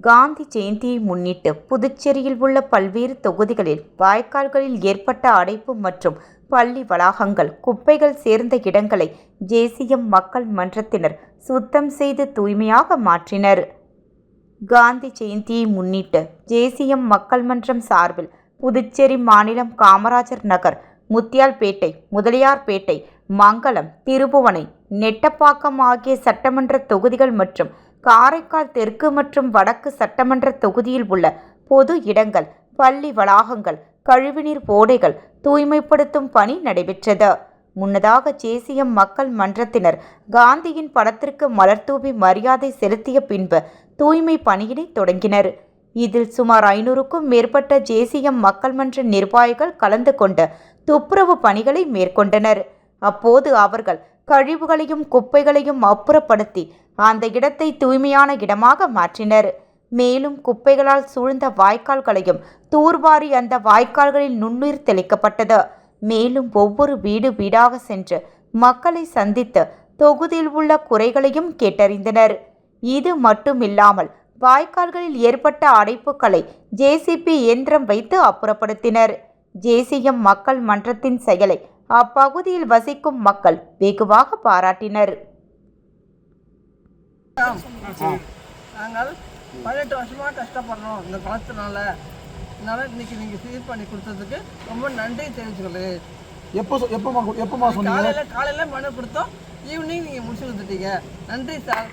காந்தி ஜெயந்தியை முன்னிட்டு புதுச்சேரியில் உள்ள பல்வேறு தொகுதிகளில் வாய்க்கால்களில் ஏற்பட்ட அடைப்பு மற்றும் பள்ளி வளாகங்கள், குப்பைகள் சேர்ந்த இடங்களை ஜேசிஎம் மக்கள் மன்றத்தினர் சுத்தம் செய்து தூய்மையாக மாற்றினர். காந்தி ஜெயந்தியை முன்னிட்டு ஜேசிஎம் மக்கள் மன்றம் சார்பில் புதுச்சேரி மாநிலம் காமராஜர் நகர், முத்தியால்பேட்டை, முதலியார்பேட்டை, மங்கலம், திருபுவனை, நெட்டப்பாக்கம் ஆகிய சட்டமன்ற தொகுதிகள் மற்றும் காரைக்கால் தெற்கு மற்றும் வடக்கு சட்டமன்ற தொகுதியில் உள்ள பொது இடங்கள், பள்ளி வளாகங்கள், கழிவுநீர் ஓடைகள் தூய்மைப்படுத்தும் பணி நடைபெற்றது. முன்னதாக ஜேசிஎம் மக்கள் மன்றத்தினர் காந்தியின் படத்திற்கு மலர்தூவி மரியாதை செலுத்திய பின்பு தூய்மை பணியினை தொடங்கினர். இதில் சுமார் 500க்கும் மேற்பட்ட ஜேசிஎம் மக்கள் மன்ற நிர்வாகிகள் கலந்து கொண்டு துப்புரவு பணிகளை மேற்கொண்டனர். அப்போது அவர்கள் கழிவுகளையும் குப்பைகளையும் அப்புறப்படுத்தி அந்த இடத்தை தூய்மையான இடமாக மாற்றினர். மேலும் குப்பைகளால் சூழ்ந்த வாய்க்கால்களையும் தூர்வாரி அந்த வாய்க்கால்களில் நுண்ணுயிர் தெளிக்கப்பட்டது. மேலும் ஒவ்வொரு வீடு வீடாக சென்று மக்களை சந்தித்து தொகுதியில் உள்ள குறைகளையும் கேட்டறிந்தனர். இது மட்டுமில்லாமல் வாய்க்கால்களில் ஏற்பட்ட அடைப்புகளை ஜேசிபி இயந்திரம் வைத்து அப்புறப்படுத்தினர். ஜேசிஎம் மக்கள் மன்றத்தின் செயலை அப்பகுதியில் வசிக்கும் மக்கள் வெகுவாக பாராட்டினர். நாங்கள் 18 வருஷமாக கஷ்டப்படுறோம் இந்த பணத்தினால. அதனால் இன்னைக்கு நீங்கள் சீர் பண்ணி கொடுத்ததுக்கு ரொம்ப நன்றி தெரிவிச்சுக்கிறேன். எப்போ சொன்னீங்க? காலையில் மனு கொடுத்தோம், ஈவினிங் நீங்கள் முடிச்சு கொடுத்துட்டீங்க. நன்றி சார்.